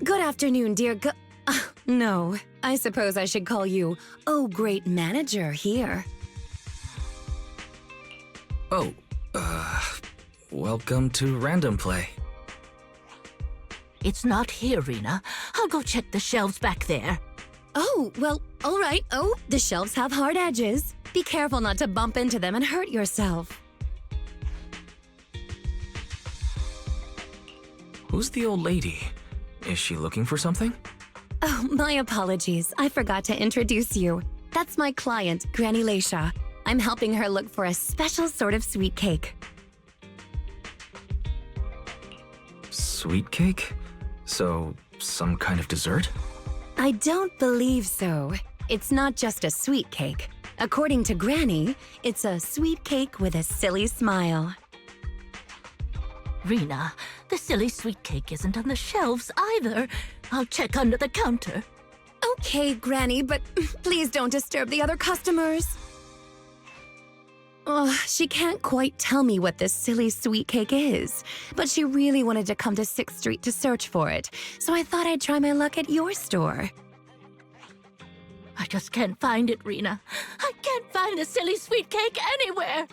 Good afternoon, dear no, I suppose I should call you, oh, great manager here. Oh, welcome to Random Play. It's not here, Rina. I'll go check the shelves back there. Oh, well, all right. Oh, the shelves have hard edges. Be careful not to bump into them and hurt yourself. Who's the old lady? Is she looking for something? Oh, my apologies. I forgot to introduce you. That's my client, Granny Leisha. I'm helping her look for a special sort of sweet cake. Sweet cake? So, some kind of dessert? I don't believe so. It's not just a sweet cake. According to Granny, it's a sweet cake with a silly smile. Rina, the silly sweet cake isn't on the shelves either. I'll check under the counter. Okay, Granny, but please don't disturb the other customers. She can't quite tell me what this silly sweet cake is, but she really wanted to come to 6th Street to search for it, so I thought I'd try my luck at your store. I just can't find it, Rina. I can't find the silly sweet cake anywhere.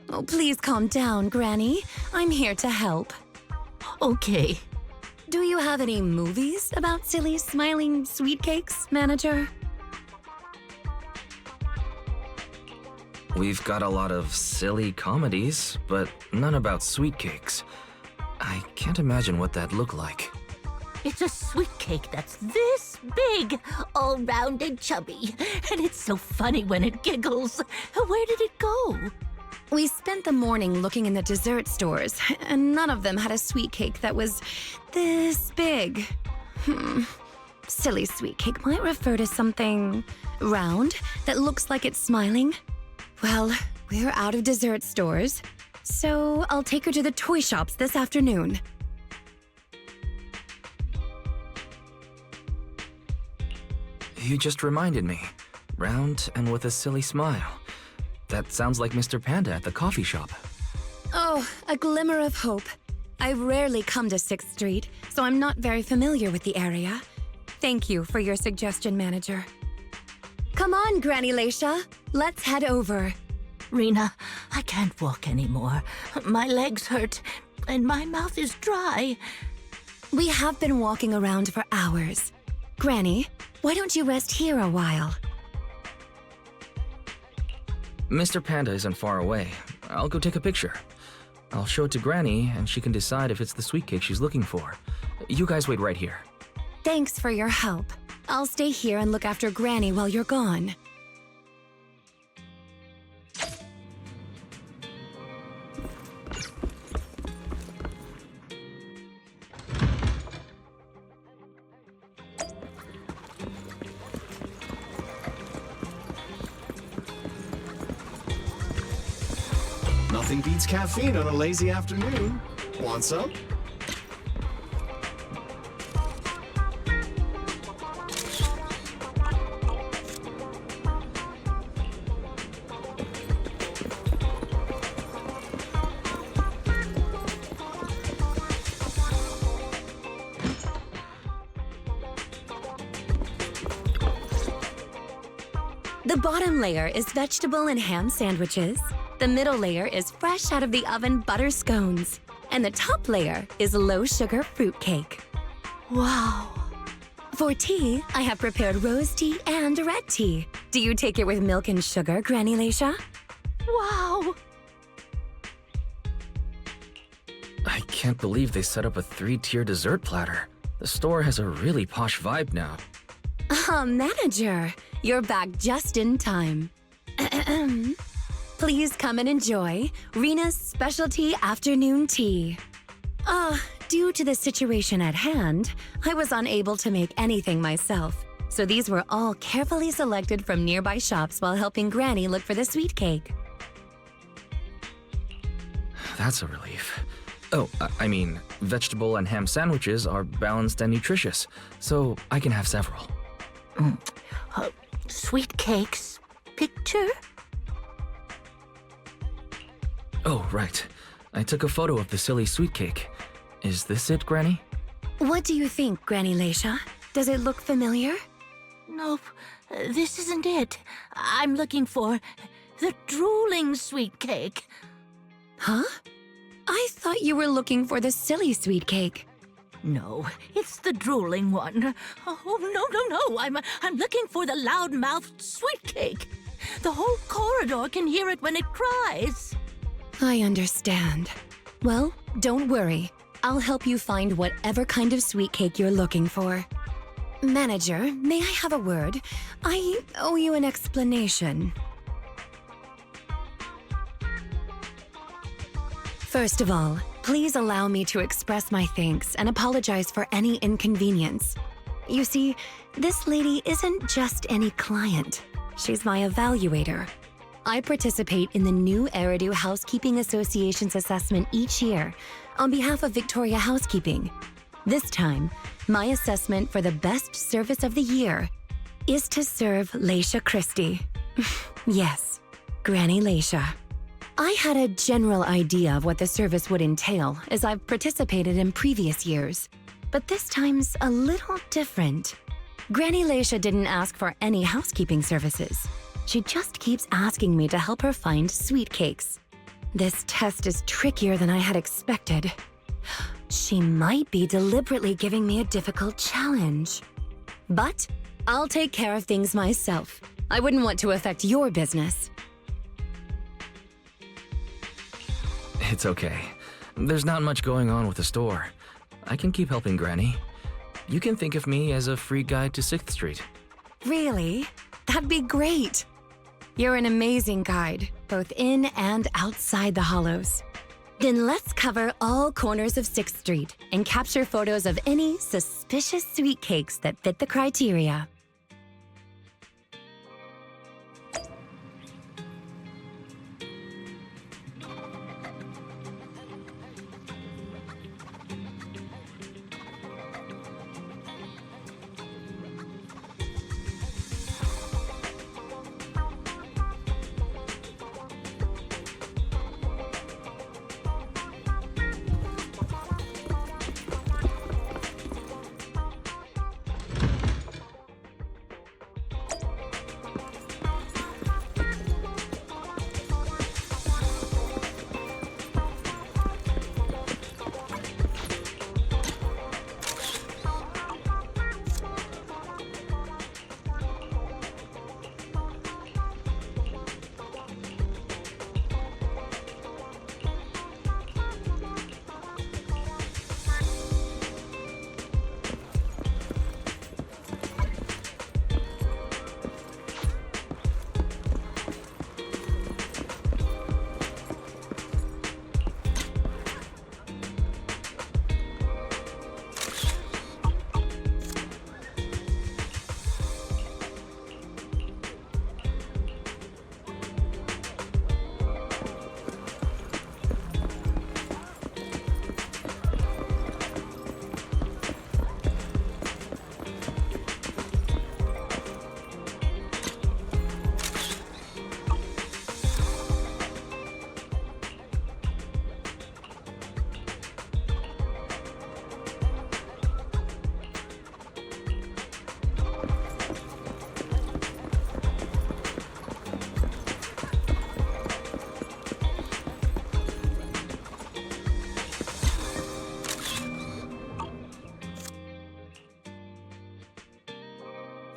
Oh, please calm down, Granny. I'm here to help. Okay. Do you have any movies about silly, smiling sweet cakes, manager? We've got a lot of silly comedies, but none about sweet cakes. I can't imagine what that'd look like. It's a sweet cake that's this big, all round and chubby. And it's so funny when it giggles. Where did it go? We spent the morning looking in the dessert stores, and none of them had a sweet cake that was this big. Silly sweet cake might refer to something round that looks like it's smiling. Well, we're out of dessert stores, so I'll take her to the toy shops this afternoon. You just reminded me. Round and with a silly smile. That sounds like Mr. Panda at the coffee shop. Oh, a glimmer of hope. I rarely come to 6th Street, so I'm not very familiar with the area. Thank you for your suggestion, manager. Come on, Granny Leisha. Let's head over. Rina, I can't walk anymore. My legs hurt, and my mouth is dry. We have been walking around for hours. Granny, why don't you rest here a while? Mr. Panda isn't far away. I'll go take a picture. I'll show it to Granny, and she can decide if it's the sweet cake she's looking for. You guys wait right here. Thanks for your help. I'll stay here and look after Granny while you're gone. Nothing beats caffeine on a lazy afternoon. Want some? The bottom layer is vegetable and ham sandwiches. The middle layer is fresh out of the oven butter scones. And the top layer is low-sugar fruitcake. Wow. For tea, I have prepared rose tea and red tea. Do you take it with milk and sugar, Granny Leisha? Wow. I can't believe they set up a 3-tier dessert platter. The store has a really posh vibe now. Manager, you're back just in time. Please come and enjoy Rina's specialty afternoon tea. Due to the situation at hand, I was unable to make anything myself, so these were all carefully selected from nearby shops while helping Granny look for the sweet cake. That's a relief. Oh, I mean, vegetable and ham sandwiches are balanced and nutritious, so I can have several. Sweet cakes picture? Oh, right. I took a photo of the silly sweet cake. Is this it, Granny? What do you think, Granny Leisha? Does it look familiar? Nope, this isn't it. I'm looking for the drooling sweet cake. Huh? I thought you were looking for the silly sweet cake. No, it's the drooling one. Oh, no. I'm looking for the loud-mouthed sweet cake. The whole corridor can hear it when it cries. I understand. Well, don't worry. I'll help you find whatever kind of sweet cake you're looking for. Manager, may I have a word? I owe you an explanation. First of all, please allow me to express my thanks and apologize for any inconvenience. You see, this lady isn't just any client. She's my evaluator. I participate in the new Eridu Housekeeping Association's assessment each year on behalf of Victoria Housekeeping. This time, my assessment for the best service of the year is to serve Leisha Christie. Yes, Granny Leisha. I had a general idea of what the service would entail as I've participated in previous years, but this time's a little different. Granny Leisha didn't ask for any housekeeping services. She just keeps asking me to help her find sweet cakes. This test is trickier than I had expected. She might be deliberately giving me a difficult challenge. But I'll take care of things myself. I wouldn't want to affect your business. It's okay. There's not much going on with the store. I can keep helping Granny. You can think of me as a free guide to 6th Street. Really? That'd be great. You're an amazing guide, both in and outside the hollows. Then let's cover all corners of 6th Street and capture photos of any suspicious sweet cakes that fit the criteria.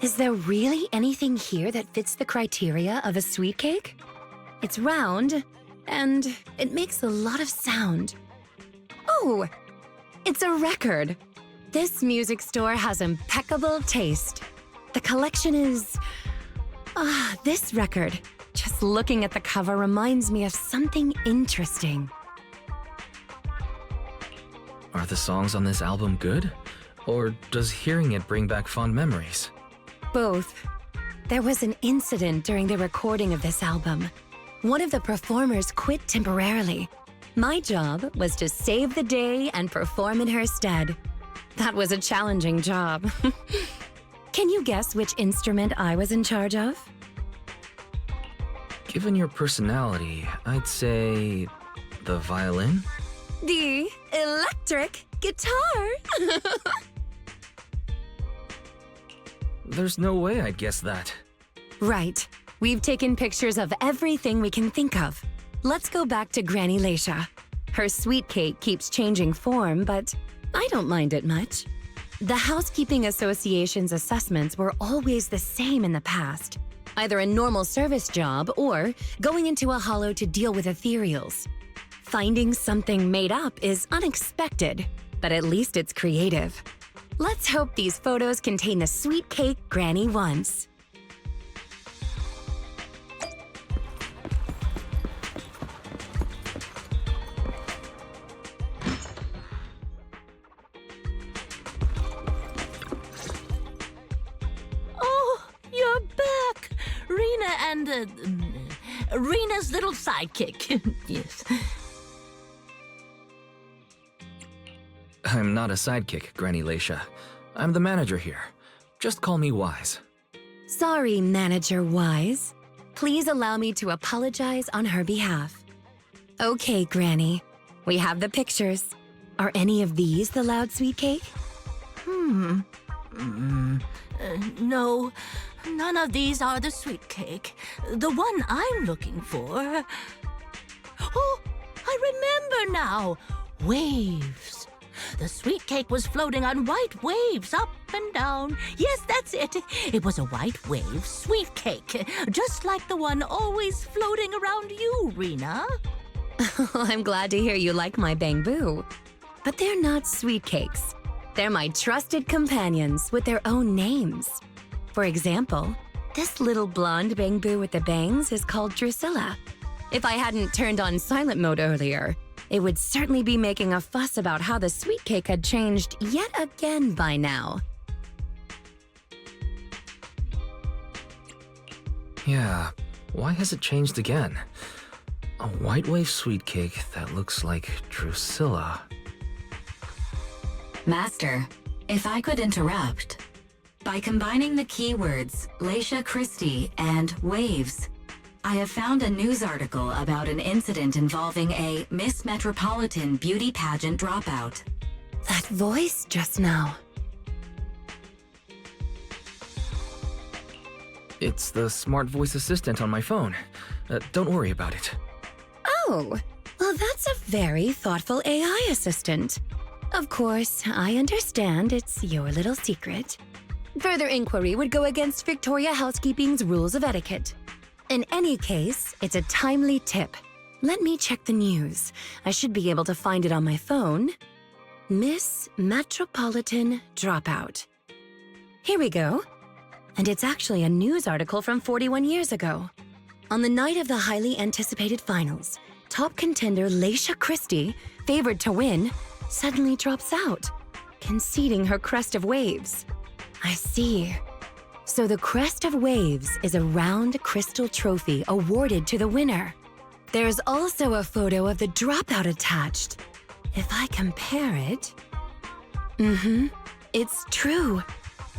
Is there really anything here that fits the criteria of a sweet cake? It's round, and it makes a lot of sound. Oh, it's a record. This music store has impeccable taste. The collection is... this record. Just looking at the cover reminds me of something interesting. Are the songs on this album good? Or does hearing it bring back fond memories? Both. There was an incident during the recording of this album. One of the performers quit temporarily. My job was to save the day and perform in her stead. That was a challenging job. Can you guess which instrument I was in charge of? Given your personality, I'd say the violin? The electric guitar. There's no way I'd guess that. Right. We've taken pictures of everything we can think of. Let's go back to Granny Leisha. Her sweet cake keeps changing form, but I don't mind it much. The Housekeeping Association's assessments were always the same in the past. Either a normal service job or going into a hollow to deal with ethereals. Finding something made up is unexpected, but at least it's creative. Let's hope these photos contain the sweet cake Granny wants. Oh, you're back! Rina and, Rina's little sidekick. Yes. I'm not a sidekick, Granny Leisha. I'm the manager here. Just call me Wise. Sorry, Manager Wise. Please allow me to apologize on her behalf. Okay, Granny. We have the pictures. Are any of these the loud sweet cake? No, none of these are the sweet cake. The one I'm looking for... Oh, I remember now! Waves. The sweet cake was floating on white waves up and down. Yes, that's it. It was a white wave sweet cake, just like the one always floating around you, Rina. I'm glad to hear you like my bamboo. But they're not sweet cakes. They're my trusted companions with their own names. For example, this little blonde bamboo with the bangs is called Drusilla. If I hadn't turned on silent mode earlier, it would certainly be making a fuss about how the sweet cake had changed yet again by now. Yeah, why has it changed again? A white wave sweet cake that looks like Drusilla. Master, if I could interrupt. By combining the keywords Leisha Christie and waves, I have found a news article about an incident involving a Miss Metropolitan beauty pageant dropout. That voice just now. It's the smart voice assistant on my phone. Don't worry about it. Oh, well, that's a very thoughtful AI assistant. Of course, I understand it's your little secret. Further inquiry would go against Victoria Housekeeping's rules of etiquette. In any case, it's a timely tip. Let me check the news. I should be able to find it on my phone. Miss Metropolitan Dropout. Here we go. And it's actually a news article from 41 years ago. On the night of the highly anticipated finals, top contender Leisha Christie, favored to win, suddenly drops out, conceding her crest of waves. I see. So the crest of waves is a round crystal trophy awarded to the winner. There's also a photo of the dropout attached. If I compare it... it's true.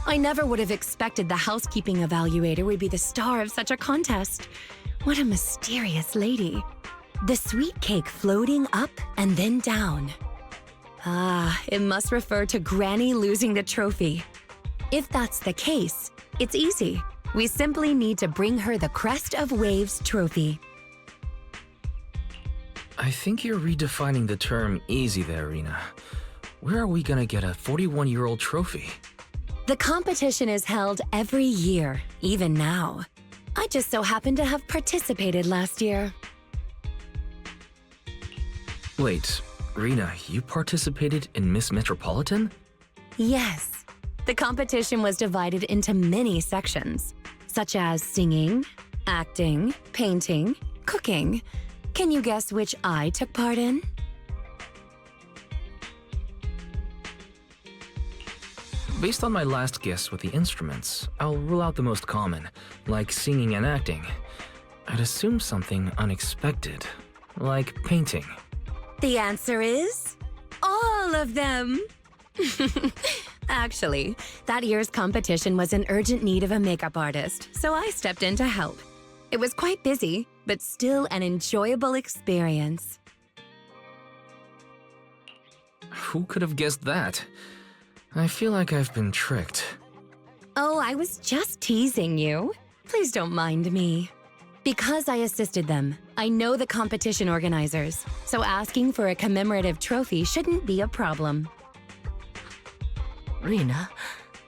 I never would have expected the housekeeping evaluator would be the star of such a contest. What a mysterious lady. The sweet cake floating up and then down. Ah, it must refer to Granny losing the trophy. If that's the case, it's easy. We simply need to bring her the Crest of Waves trophy. I think you're redefining the term easy there, Rina. Where are we gonna get a 41-year-old trophy? The competition is held every year, even now. I just so happened to have participated last year. Wait, Rina, you participated in Miss Metropolitan? Yes. The competition was divided into many sections, such as singing, acting, painting, cooking. Can you guess which I took part in? Based on my last guess with the instruments, I'll rule out the most common, like singing and acting. I'd assume something unexpected, like painting. The answer is all of them. Actually, that year's competition was in urgent need of a makeup artist, so I stepped in to help. It was quite busy, but still an enjoyable experience. Who could have guessed that? I feel like I've been tricked. Oh, I was just teasing you. Please don't mind me. Because I assisted them, I know the competition organizers, so asking for a commemorative trophy shouldn't be a problem. Rina,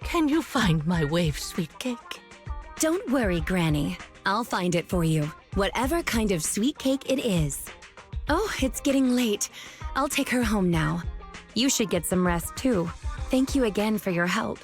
can you find my wave sweet cake? Don't worry, Granny. I'll find it for you, whatever kind of sweet cake it is. Oh, it's getting late. I'll take her home now. You should get some rest, too. Thank you again for your help.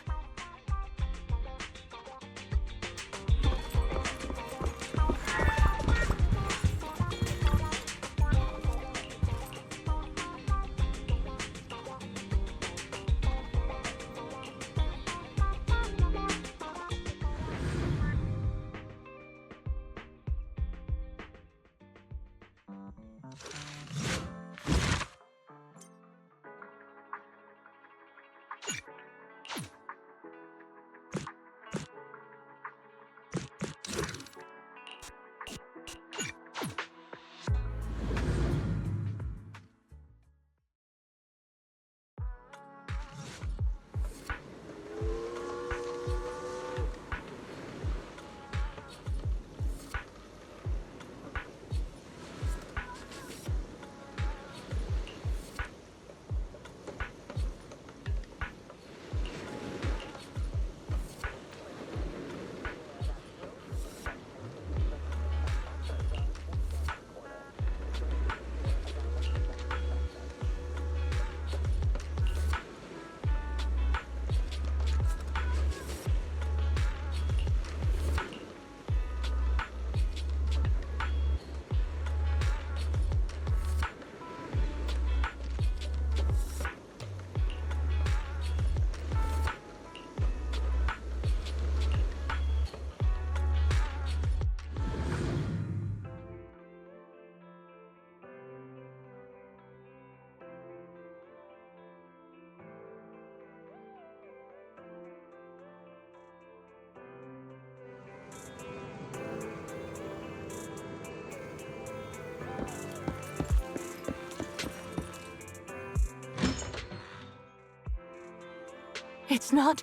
It's not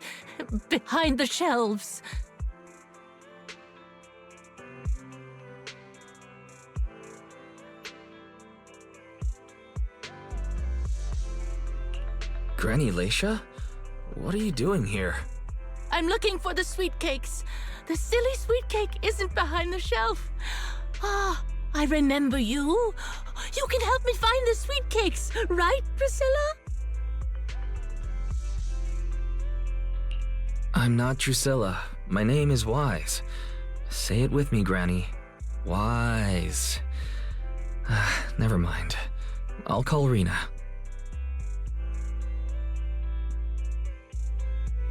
behind the shelves. Granny Leisha? What are you doing here? I'm looking for the sweet cakes. The silly sweet cake isn't behind the shelf. Ah, I remember you. You can help me find the sweet cakes, right, Priscilla? I'm not Drusilla. My name is Wise. Say it with me, Granny. Wise. Never mind. I'll call Rina.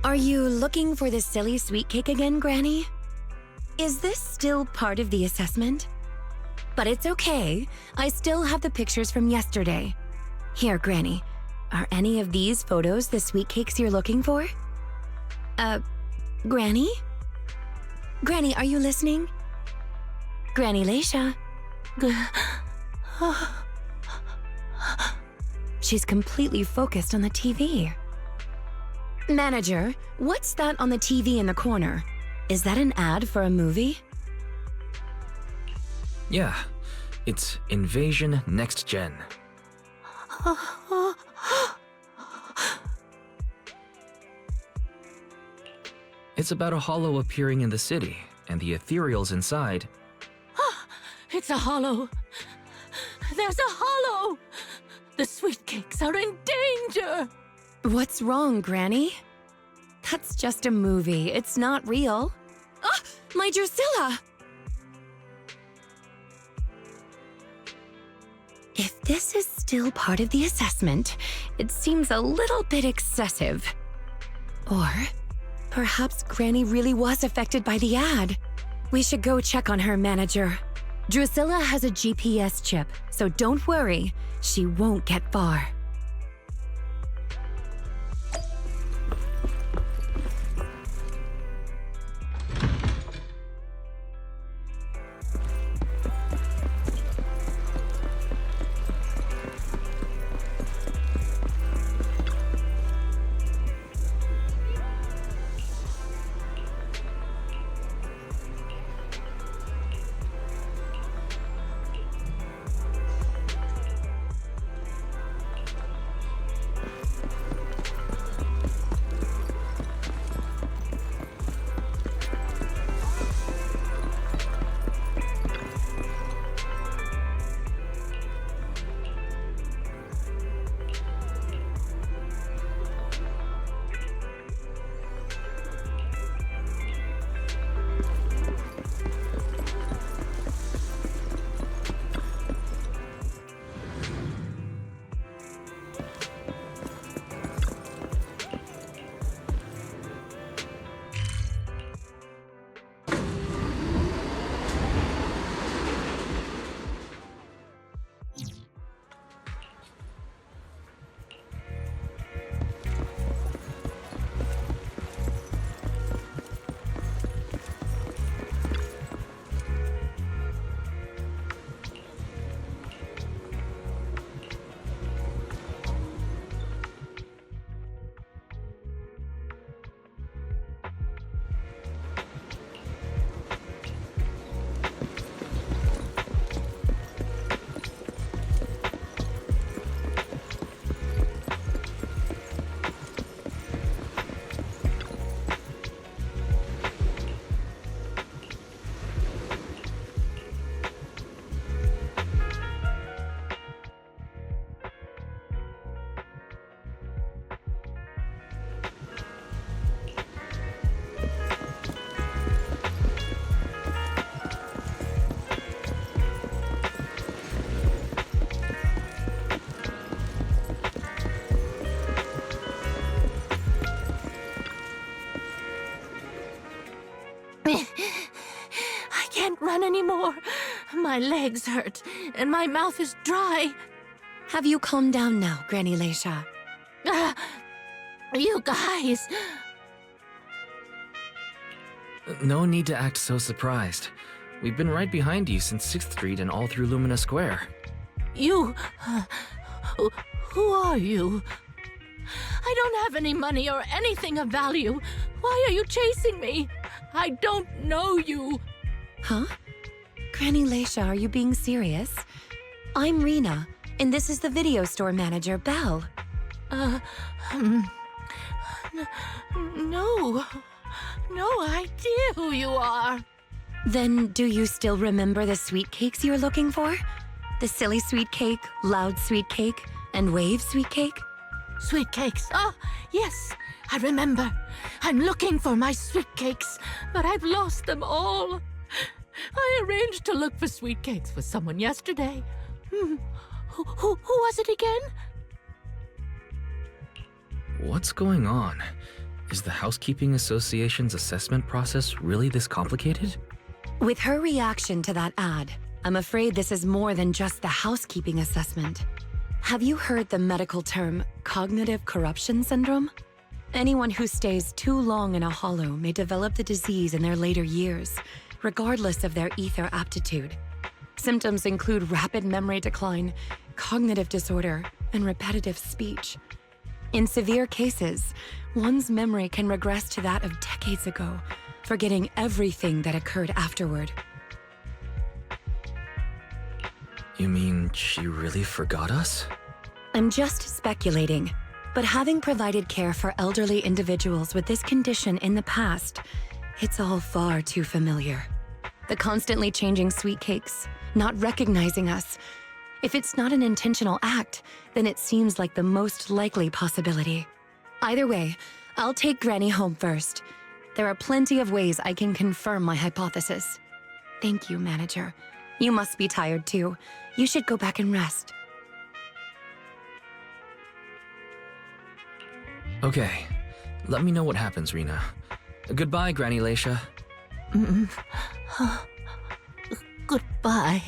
Are you looking for the silly sweet cake again, Granny? Is this still part of the assessment? But it's okay. I still have the pictures from yesterday. Here, Granny. Are any of these photos the sweet cakes you're looking for? Granny? Granny, are you listening? Granny Leisha? She's completely focused on the TV. Manager, what's that on the TV in the corner? Is that an ad for a movie? Yeah, it's Invasion Next Gen. It's about a hollow appearing in the city, and the ethereals inside. It's a hollow. There's a hollow. The sweet cakes are in danger. What's wrong, Granny? That's just a movie. It's not real. Ah, my Drusilla! If this is still part of the assessment, it seems a little bit excessive. Or perhaps Granny really was affected by the ad. We should go check on her, Manager. Drusilla has a GPS chip, so don't worry. She won't get far. run anymore. My legs hurt, and my mouth is dry. Have you calmed down now, Granny Leisha? You guys... No need to act so surprised. We've been right behind you since 6th Street and all through Lumina Square. You... who are you? I don't have any money or anything of value. Why are you chasing me? I don't know you. Huh? Granny Leisha, are you being serious? I'm Rina, and this is the video store manager, Belle. No idea who you are. Then do you still remember the sweet cakes you were looking for? The silly sweet cake, loud sweet cake, and wave sweet cake? Sweet cakes. Oh, yes, I remember. I'm looking for my sweet cakes, but I've lost them all. I arranged to look for sweet cakes for someone yesterday. Who was it again? What's going on? Is the Housekeeping Association's assessment process really this complicated? With her reaction to that ad, I'm afraid this is more than just the housekeeping assessment. Have you heard the medical term cognitive corruption syndrome? Anyone who stays too long in a hollow may develop the disease in their later years, regardless of their ether aptitude. Symptoms include rapid memory decline, cognitive disorder, and repetitive speech. In severe cases, one's memory can regress to that of decades ago, forgetting everything that occurred afterward. You mean she really forgot us? I'm just speculating, but having provided care for elderly individuals with this condition in the past, it's all far too familiar. The constantly changing sweet cakes, not recognizing us. If it's not an intentional act, then it seems like the most likely possibility. Either way, I'll take Granny home first. There are plenty of ways I can confirm my hypothesis. Thank you, manager. You must be tired too. You should go back and rest. Okay, let me know what happens, Rina. Goodbye, Granny Leisha. Goodbye.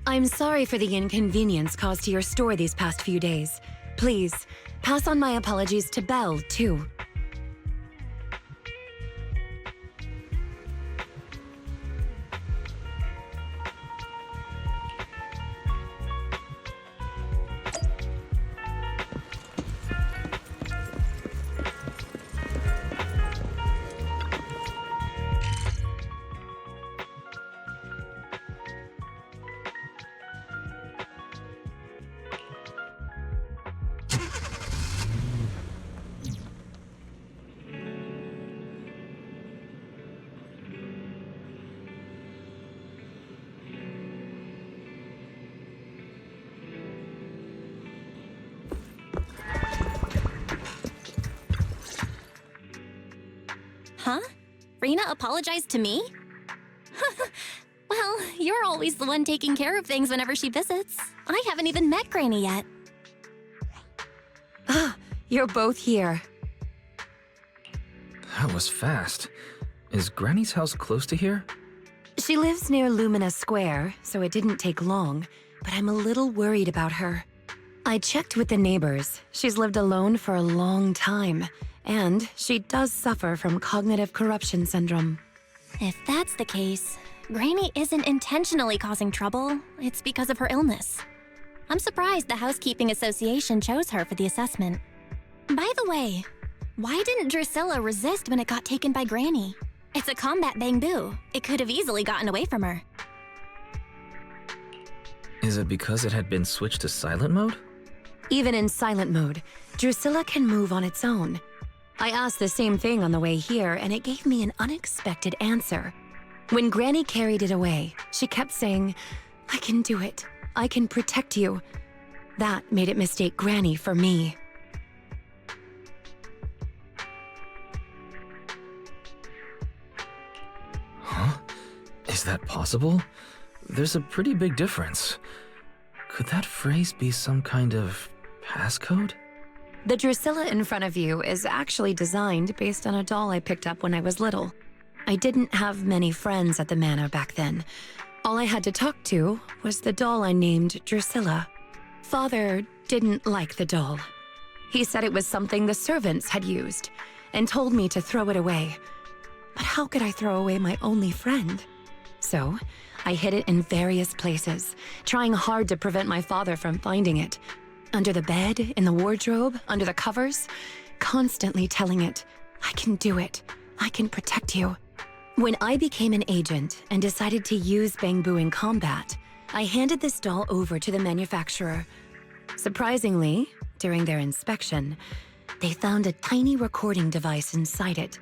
I'm sorry for the inconvenience caused to your store these past few days. Please, pass on my apologies to Belle, too. Huh? Rina apologized to me? Well, you're always the one taking care of things whenever she visits. I haven't even met Granny yet. Ah, you're both here. That was fast. Is Granny's house close to here? She lives near Lumina Square, so it didn't take long, but I'm a little worried about her. I checked with the neighbors. She's lived alone for a long time, and she does suffer from cognitive corruption syndrome. If that's the case, Granny isn't intentionally causing trouble. It's because of her illness. I'm surprised the Housekeeping Association chose her for the assessment. By the way, why didn't Drusilla resist when it got taken by Granny? It's a combat bamboo. It could have easily gotten away from her. Is it because it had been switched to silent mode? Even in silent mode, Drusilla can move on its own. I asked the same thing on the way here, and it gave me an unexpected answer. When Granny carried it away, she kept saying, "I can do it. I can protect you." That made it mistake Granny for me. Huh? Is that possible? There's a pretty big difference. Could that phrase be some kind of passcode? The Drusilla in front of you is actually designed based on a doll I picked up when I was little. I didn't have many friends at the manor back then. All I had to talk to was the doll I named Drusilla. Father didn't like the doll. He said it was something the servants had used and told me to throw it away. But how could I throw away my only friend? So, I hid it in various places, trying hard to prevent my father from finding it. Under the bed, in the wardrobe, under the covers, constantly telling it, I can do it. I can protect you. When I became an agent and decided to use Bangbu in combat, I handed this doll over to the manufacturer. Surprisingly, during their inspection, they found a tiny recording device inside it.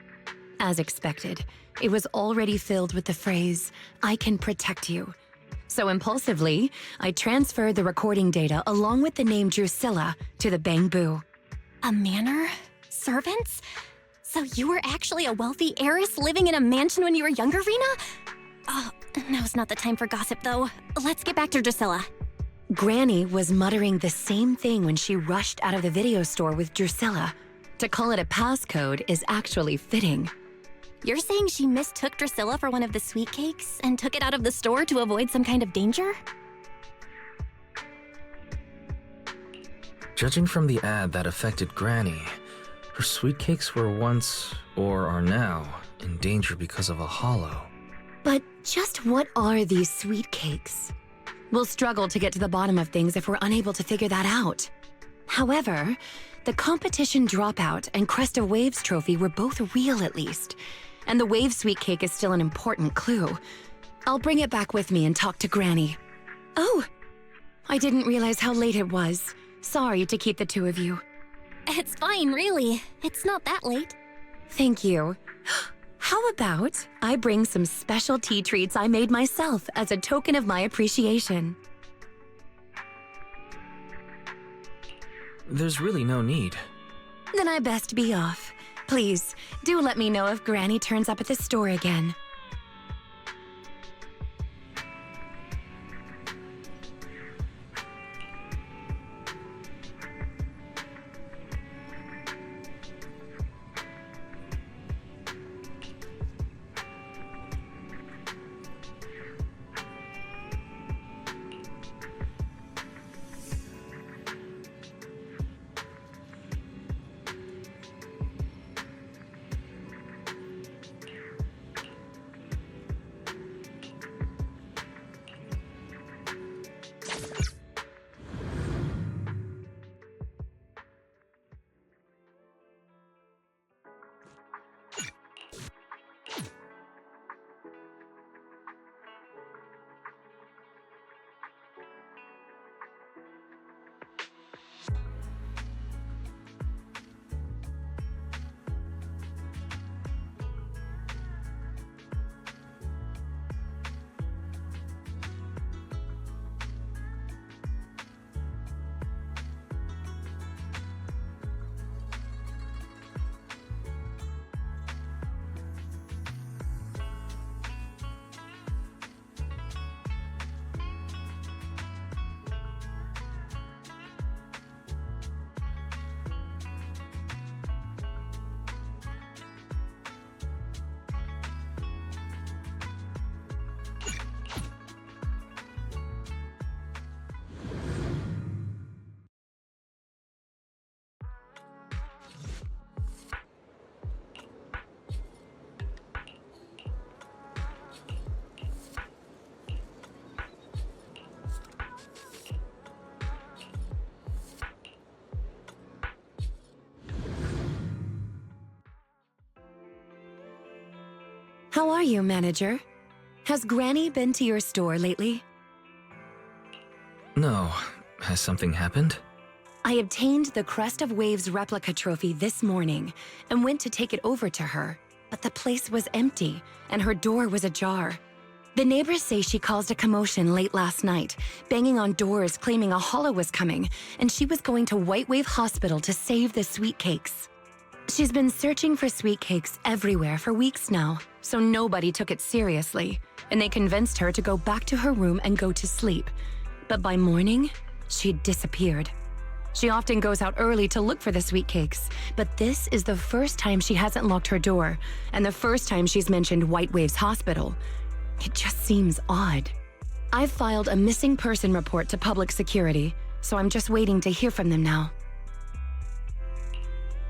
As expected, it was already filled with the phrase, I can protect you. So impulsively, I transferred the recording data along with the name Drusilla to the Bangbu. A manor? Servants? So you were actually a wealthy heiress living in a mansion when you were younger, Rina? Oh, now's not the time for gossip, though. Let's get back to Drusilla. Granny was muttering the same thing when she rushed out of the video store with Drusilla. To call it a passcode is actually fitting. You're saying she mistook Drusilla for one of the sweet cakes and took it out of the store to avoid some kind of danger? Judging from the ad that affected Granny, her sweet cakes were once, or are now, in danger because of a hollow. But just what are these sweet cakes? We'll struggle to get to the bottom of things if we're unable to figure that out. However, the competition dropout and Crest of Waves trophy were both real at least, and the Wave sweet cake is still an important clue. I'll bring it back with me and talk to Granny. Oh, I didn't realize how late it was. Sorry to keep the two of you. It's fine, really. It's not that late. Thank you. How about I bring some special tea treats I made myself as a token of my appreciation? There's really no need. Then I best be off. Please, do let me know if Granny turns up at the store again. How are you, manager? Has Granny been to your store lately? No. Has something happened? I obtained the Crest of Waves replica trophy this morning and went to take it over to her, but the place was empty and her door was ajar. The neighbors say she caused a commotion late last night, banging on doors claiming a hollow was coming, and she was going to White Wave Hospital to save the sweet cakes. She's been searching for sweet cakes everywhere for weeks now, so nobody took it seriously, and they convinced her to go back to her room and go to sleep. But by morning, she'd disappeared. She often goes out early to look for the sweet cakes, but this is the first time she hasn't locked her door, and the first time she's mentioned White Waves Hospital. It just seems odd. I've filed a missing person report to public security, so I'm just waiting to hear from them now.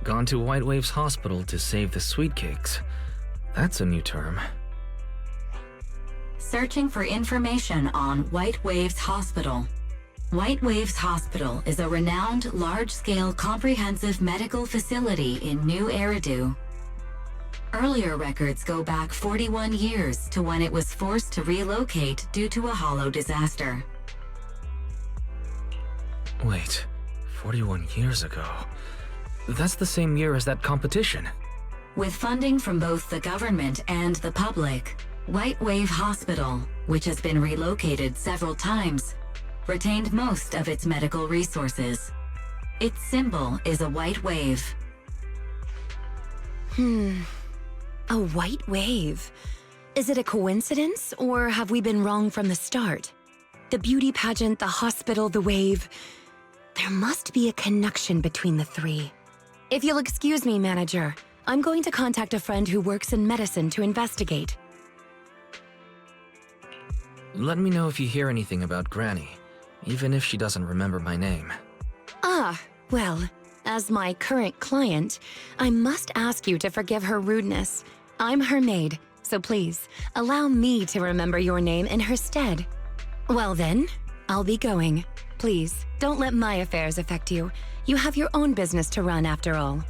Gone to White Waves Hospital to save the sweet cakes. That's a new term. Searching for information on White Waves Hospital. White Waves Hospital is a renowned large-scale comprehensive medical facility in New Eridu. Earlier records go back 41 years to when it was forced to relocate due to a hollow disaster. Wait, 41 years ago? That's the same year as that competition. With funding from both the government and the public, White Wave Hospital, which has been relocated several times, retained most of its medical resources. Its symbol is a white wave. A white wave. Is it a coincidence, or have we been wrong from the start? The beauty pageant, the hospital, the wave. There must be a connection between the three. If you'll excuse me, manager, I'm going to contact a friend who works in medicine to investigate. Let me know if you hear anything about Granny, even if she doesn't remember my name. Ah, well, as my current client, I must ask you to forgive her rudeness. I'm her maid, so please, allow me to remember your name in her stead. Well then, I'll be going. Please, don't let my affairs affect you. You have your own business to run after all.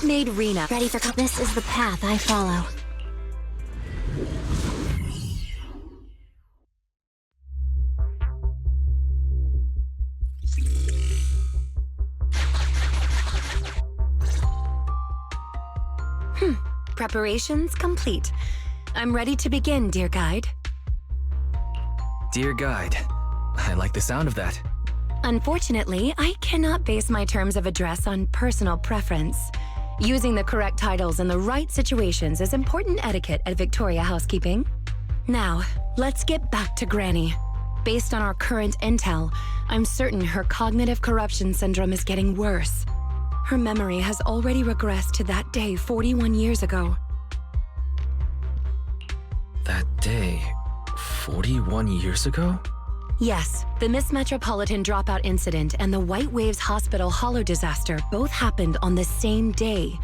Headmaid Rina. Ready for This is the path I follow. Preparations complete. I'm ready to begin, dear guide. Dear Guide. I like the sound of that. Unfortunately, I cannot base my terms of address on personal preference. Using the correct titles in the right situations is important etiquette at Victoria Housekeeping. Now, let's get back to Granny. Based on our current intel, I'm certain her cognitive corruption syndrome is getting worse. Her memory has already regressed to that day 41 years ago. That day, 41 years ago? Yes, the Miss Metropolitan dropout incident and the White Waves Hospital hollow disaster both happened on the same day,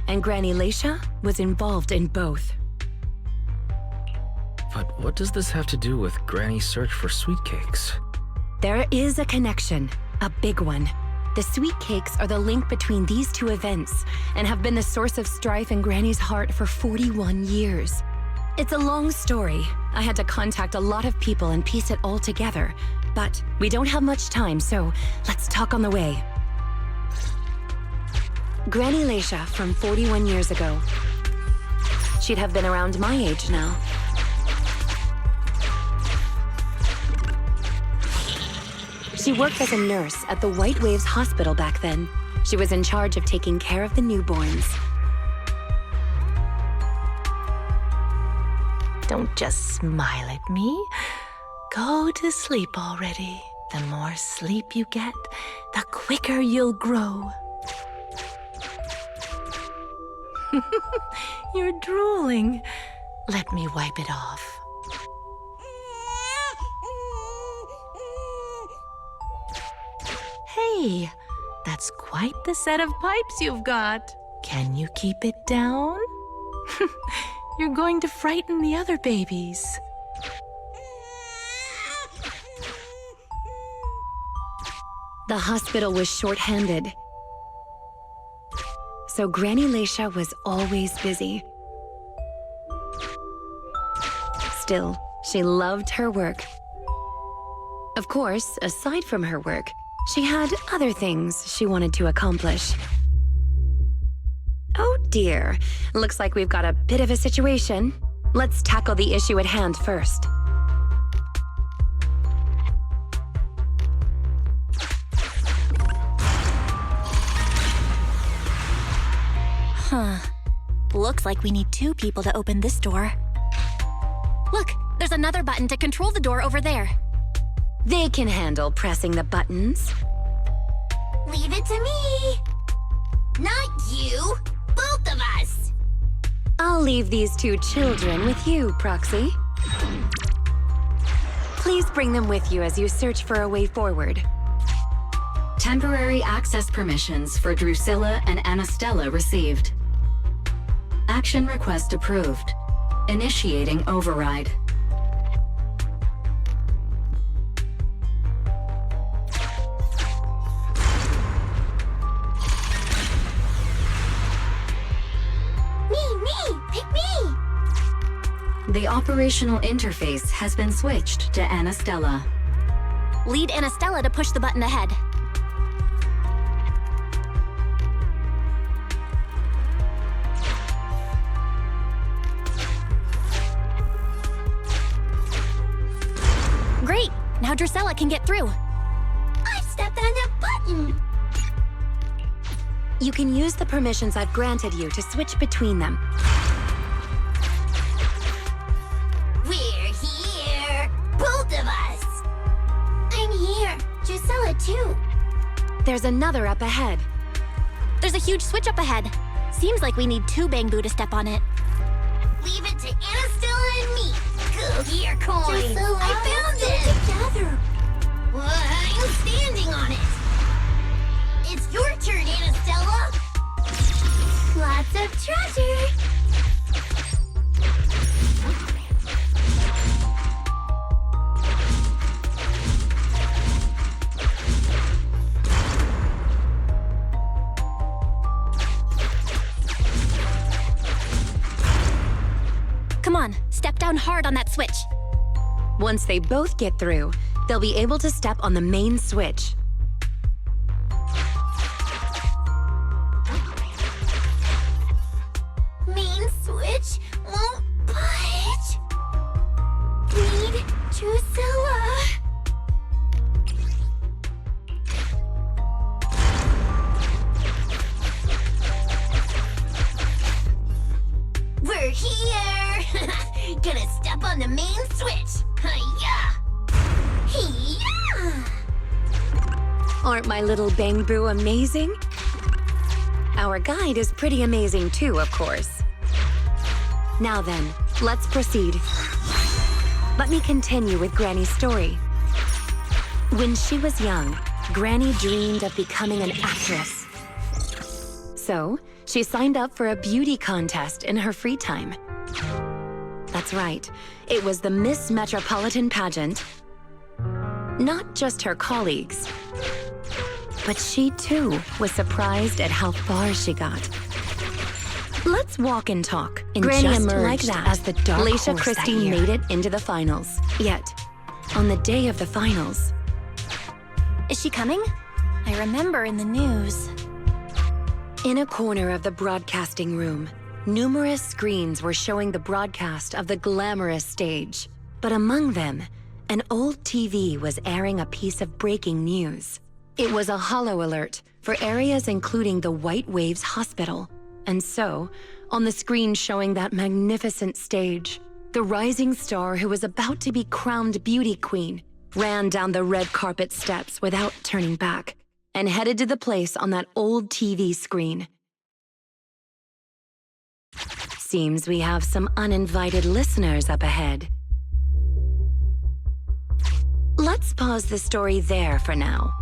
and Granny Leisha was involved in both. But what does this have to do with Granny's search for sweet cakes? There is a connection, a big one. The sweet cakes are the link between these two events and have been the source of strife in Granny's heart for 41 years. It's a long story. I had to contact a lot of people and piece it all together. But we don't have much time, so let's talk on the way. Granny Leisha from 41 years ago. She'd have been around my age now. She worked as a nurse at the White Waves Hospital back then. She was in charge of taking care of the newborns. Don't just smile at me. Go to sleep already. The more sleep you get, the quicker you'll grow. You're drooling. Let me wipe it off. Hey, that's quite the set of pipes you've got. Can you keep it down? You're going to frighten the other babies. The hospital was short-handed, so Granny Leisha was always busy. Still, she loved her work. Of course, aside from her work, she had other things she wanted to accomplish. Oh dear, looks like we've got a bit of a situation. Let's tackle the issue at hand first. Huh. Looks like we need 2 people to open this door. Look, there's another button to control the door over there. They can handle pressing the buttons. Leave it to me! Not you! Both of us! I'll leave these 2 children with you, Proxy. Please bring them with you as you search for a way forward. Temporary access permissions for Drusilla and Anastella received. Action request approved. Initiating override. Me! Pick me! The operational interface has been switched to Anastella. Lead Anastella to push the button ahead. Great! Now Drusilla can get through. I stepped on a button! You can use the permissions I've granted you to switch between them. We're here! Both of us! I'm here! Drusilla too! There's another up ahead. There's a huge switch up ahead. Seems like we need 2 Bangbu to step on it. Leave it to Anastella and me! Go here, coin! Drusilla, I found it! Together! Well, I'm standing on it! It's your turn, Anastella! Lots of treasure! Come on, step down hard on that switch. Once they both get through, they'll be able to step on the main switch. Main switch won't budge. Need Drusilla. We're here. Gonna step on the main switch. Hi-ya. Hi-ya. Aren't my little Bangbu amazing? Our guide is pretty amazing too, of course. Now then, let's proceed. Let me continue with Granny's story. When she was young, Granny dreamed of becoming an actress. So, she signed up for a beauty contest in her free time. That's right, it was the Miss Metropolitan pageant. Not just her colleagues, but she too was surprised at how far she got. Let's walk and talk. And Granny just emerged like that, as the dark Leisha horse Christie that year. made it into the finals. Yet, on the day of the finals, Is she coming? I remember in the news. in a corner of the broadcasting room, numerous screens were showing the broadcast of the glamorous stage. But among them, an old TV was airing a piece of breaking news. It was a holo alert for areas including the White Waves Hospital. And so, on the screen showing that magnificent stage, the rising star who was about to be crowned beauty queen ran down the red carpet steps without turning back and headed to the place on that old TV screen. Seems we have some uninvited listeners up ahead. Let's pause the story there for now.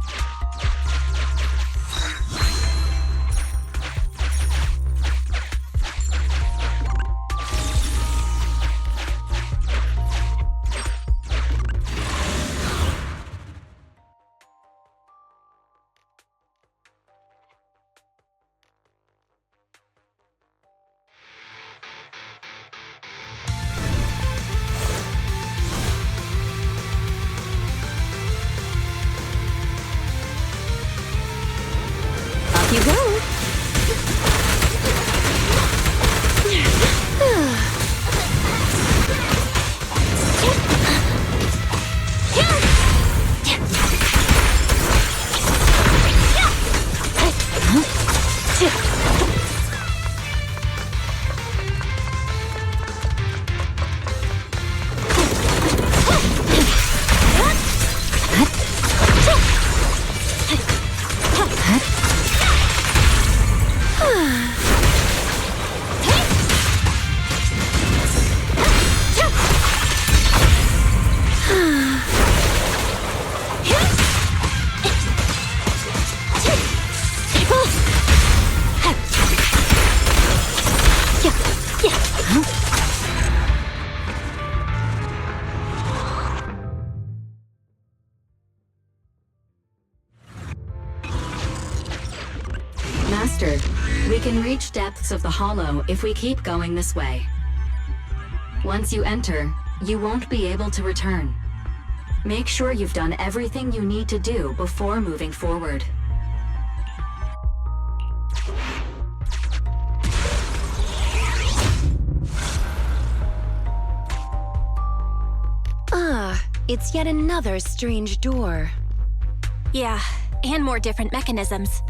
Master, we can reach depths of the hollow if we keep going this way. Once you enter, you won't be able to return. Make sure you've done everything you need to do before moving forward. It's yet another strange door. Yeah, and more different mechanisms.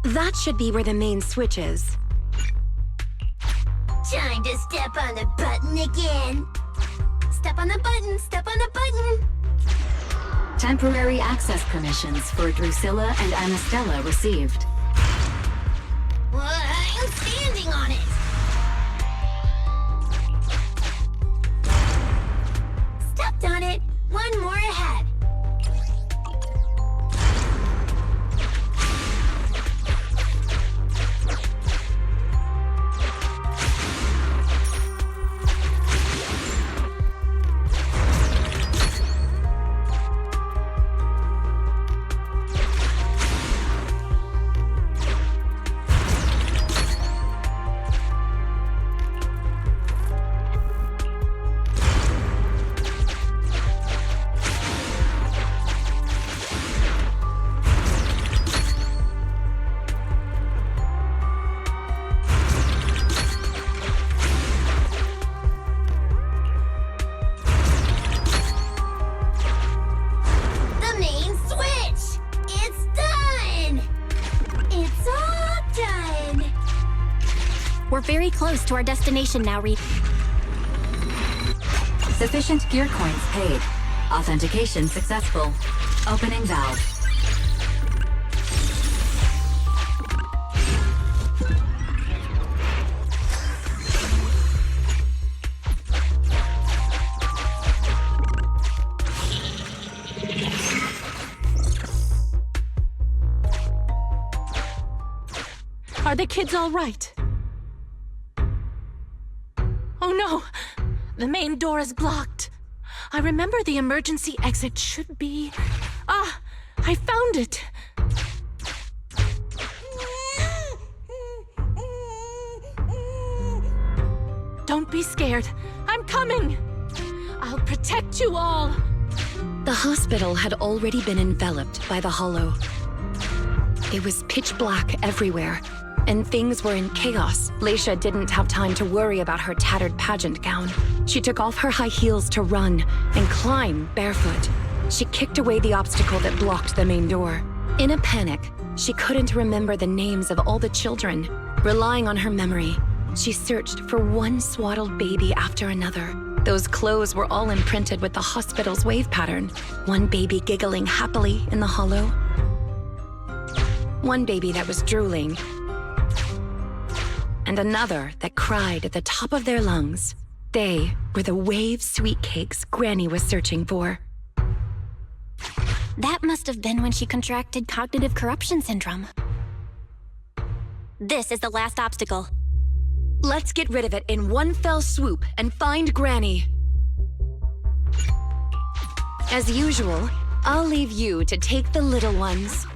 That should be where the main switch is. Time to step on the button again. Step on the button, step on the button. Temporary access permissions for Drusilla and Anastella received. I'm standing on it. Stepped on it. One more ahead. We're very close to our destination now, Rina. Sufficient gear coins paid. Authentication successful. Opening valve. Are the kids all right? Oh no! The main door is blocked. I remember the emergency exit should be... Ah! I found it! Don't be scared. I'm coming! I'll protect you all! The hospital had already been enveloped by the hollow. It was pitch black everywhere, and things were in chaos. Leisha didn't have time to worry about her tattered pageant gown. She took off her high heels to run and climb barefoot. She kicked away the obstacle that blocked the main door. In a panic, she couldn't remember the names of all the children. Relying on her memory, she searched for one swaddled baby after another. Those clothes were all imprinted with the hospital's wave pattern. One baby giggling happily in the hollow. One baby that was drooling. And another that cried at the top of their lungs. They were the wave sweet cakes Granny was searching for. That must have been when she contracted cognitive corruption syndrome. This is the last obstacle. Let's get rid of it in one fell swoop and find Granny. As usual, I'll leave you to take the little ones.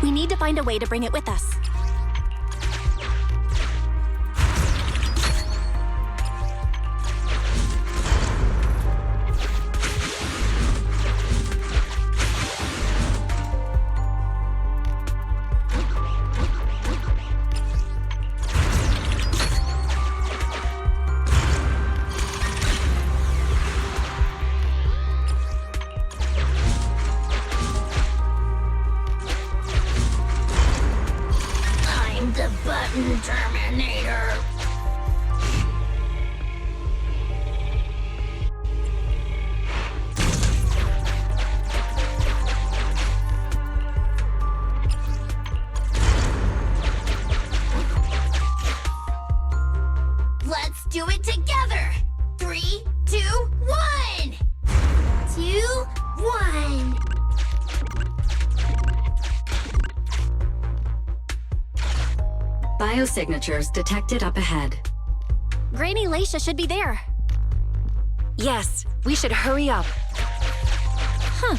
We need to find a way to bring it with us. do it together. 3, 2, 1. 2, 1. Biosignatures detected up ahead. Granny Leisha should be there. Yes, we should hurry up. Huh.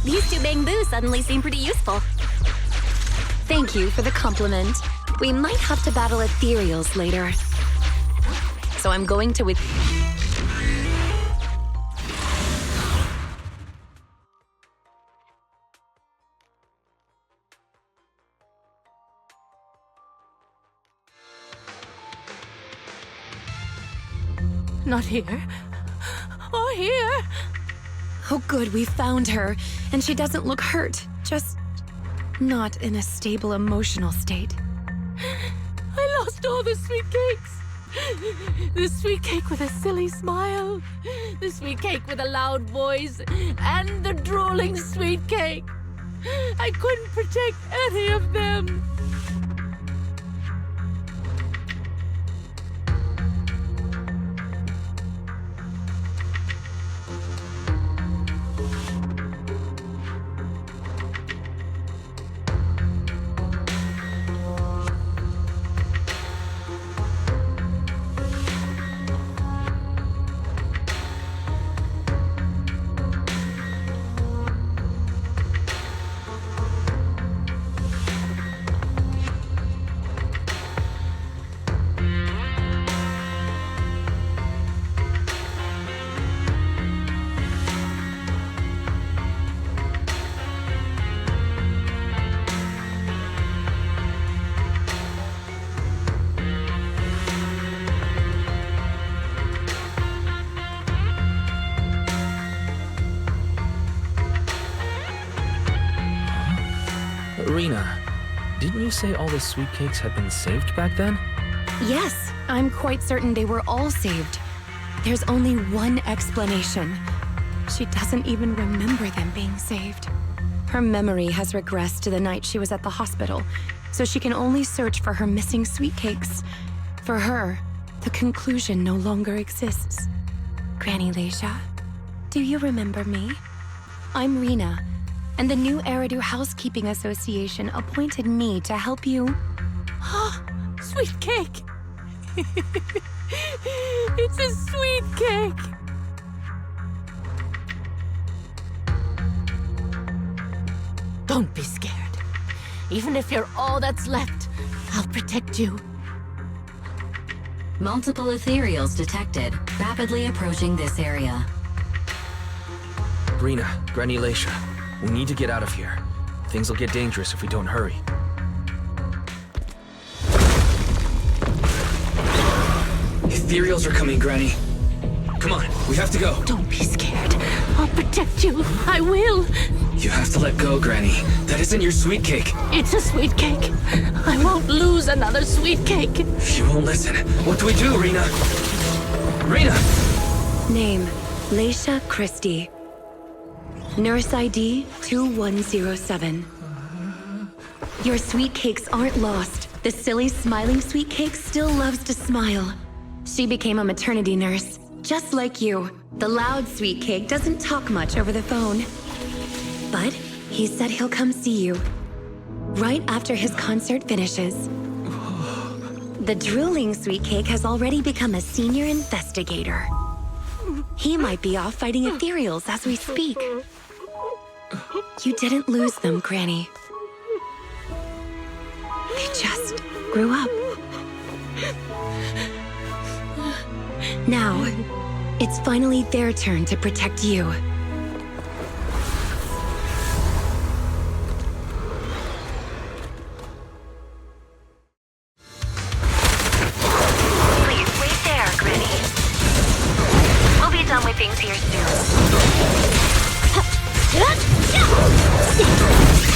These two bamboos suddenly seem pretty useful. Thank you for the compliment. We might have to battle ethereals later. So I'm going to with... Not here. Or here. Oh good, we found her. And she doesn't look hurt. Just not in a stable emotional state. I lost all the sweet cakes. The sweet cake with a silly smile. The sweet cake with a loud voice. And the drooling sweet cake. I couldn't protect any of them. Rina, didn't you say all the sweet cakes had been saved back then? Yes, I'm quite certain they were all saved. There's only one explanation. She doesn't even remember them being saved. Her memory has regressed to the night she was at the hospital, so she can only search for her missing sweet cakes. For her, the conclusion no longer exists. Granny Leisha, do you remember me? I'm Rina, and the new Eridu Housekeeping Association appointed me to help you. Sweet cake! It's a sweet cake! Don't be scared. Even if you're all that's left, I'll protect you. Multiple ethereals detected, rapidly approaching this area. Rina, Granny Leisha, we need to get out of here. Things will get dangerous if we don't hurry. Ethereals are coming, Granny. Come on, we have to go. Don't be scared. I'll protect you. I will. You have to let go, Granny. That isn't your sweet cake. It's a sweet cake. I won't lose another sweet cake. She won't listen. What do we do, Rina? Rina! Name, Leisha Christie. Nurse ID 2107. Your sweet cakes aren't lost. The silly, smiling sweet cake still loves to smile. She became a maternity nurse, just like you. The loud sweet cake doesn't talk much over the phone. But he said he'll come see you right after his concert finishes. The drooling sweet cake has already become a senior investigator. He might be off fighting ethereals as we speak. You didn't lose them, Granny. They just grew up. Now, it's finally their turn to protect you. Please wait there, Granny. We'll be done with things here soon.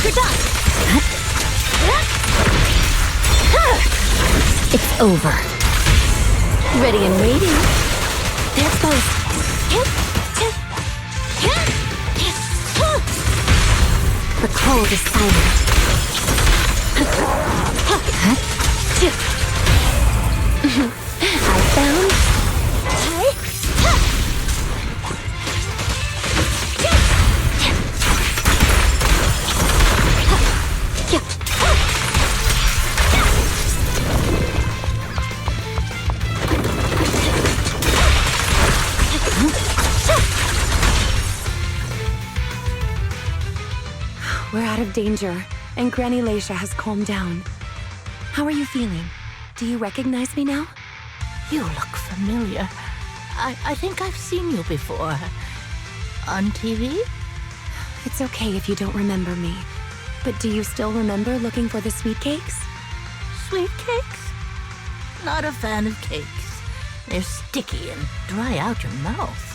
You're done. It's over. Ready and waiting. They're close. The cold is silent. I found out of danger, and Granny Leisha has calmed down. How are you feeling? Do you recognize me now? You look familiar. I think I've seen you before. On TV? It's okay if you don't remember me. But do you still remember looking for the sweet cakes? Sweet cakes? Not a fan of cakes. They're sticky and dry out your mouth.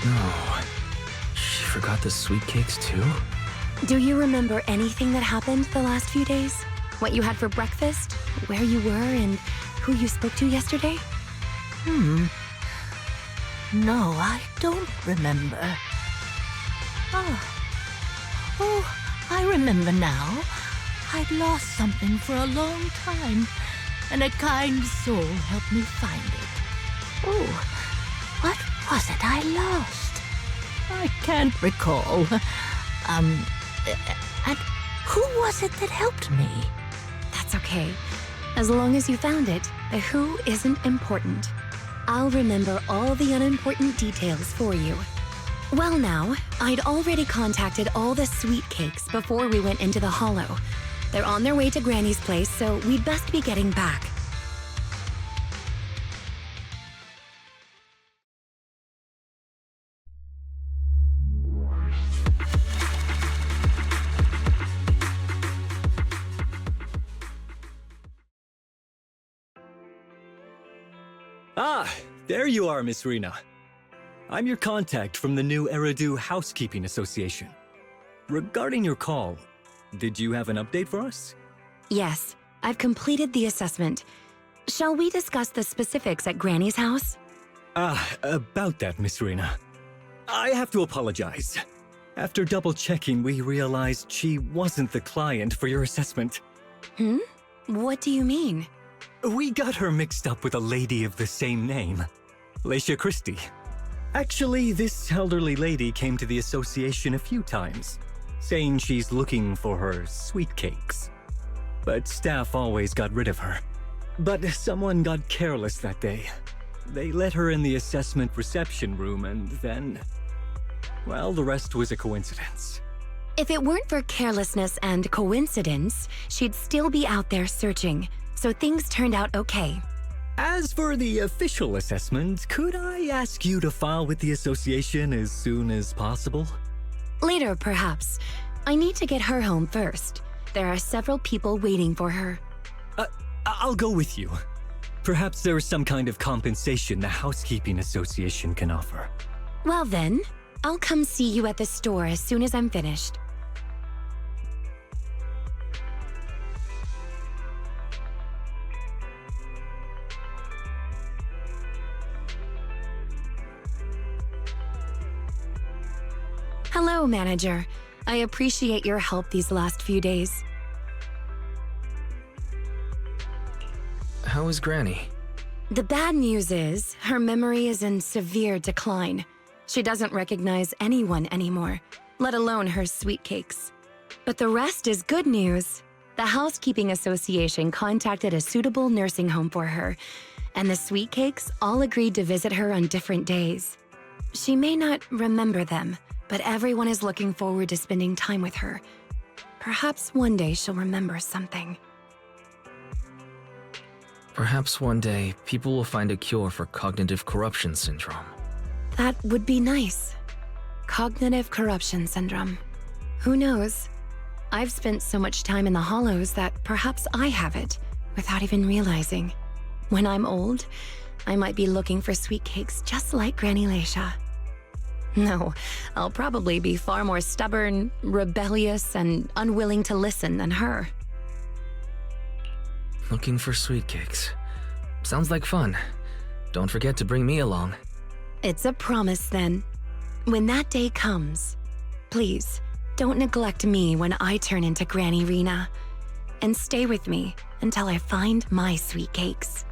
No. She forgot the sweet cakes too? Do you remember anything that happened the last few days? What you had for breakfast? Where you were and who you spoke to yesterday? No, I don't remember. Oh, I remember now. I'd lost something for a long time, and a kind soul helped me find it. Oh, what was it I lost? I can't recall. And who was it that helped me? That's okay. As long as you found it, the who isn't important. I'll remember all the unimportant details for you. Well now, I'd already contacted all the sweet cakes before we went into the hollow. They're on their way to Granny's place, so we'd best be getting back. Ah, there you are, Miss Rina. I'm your contact from the new Eridu Housekeeping Association. Regarding your call, did you have an update for us? Yes, I've completed the assessment. Shall we discuss the specifics at Granny's house? About that, Miss Rina. I have to apologize. After double-checking, we realized she wasn't the client for your assessment. What do you mean? We got her mixed up with a lady of the same name, Leisha Christie. Actually, this elderly lady came to the association a few times, saying she's looking for her sweet cakes. But staff always got rid of her. But someone got careless that day. They let her in the assessment reception room and then... well, the rest was a coincidence. If it weren't for carelessness and coincidence, she'd still be out there searching. So things turned out okay. As for the official assessment, could I ask you to file with the association as soon as possible? Later, perhaps. I need to get her home first. There are several people waiting for her. I'll go with you. Perhaps there is some kind of compensation the Housekeeping Association can offer. Well then, I'll come see you at the store as soon as I'm finished. Hello, manager. I appreciate your help these last few days. How is Granny? The bad news is, her memory is in severe decline. She doesn't recognize anyone anymore, let alone her sweet cakes. But the rest is good news. The Housekeeping Association contacted a suitable nursing home for her, and the sweet cakes all agreed to visit her on different days. She may not remember them, but everyone is looking forward to spending time with her. Perhaps one day she'll remember something. Perhaps one day, people will find a cure for cognitive corruption syndrome. That would be nice. Cognitive corruption syndrome. Who knows? I've spent so much time in the hollows that perhaps I have it, without even realizing. When I'm old, I might be looking for sweet cakes just like Granny Leisha. No, I'll probably be far more stubborn, rebellious, and unwilling to listen than her. Looking for sweet cakes. Sounds like fun. Don't forget to bring me along. It's a promise then. When that day comes, please, don't neglect me when I turn into Granny Rina. And stay with me until I find my sweet cakes.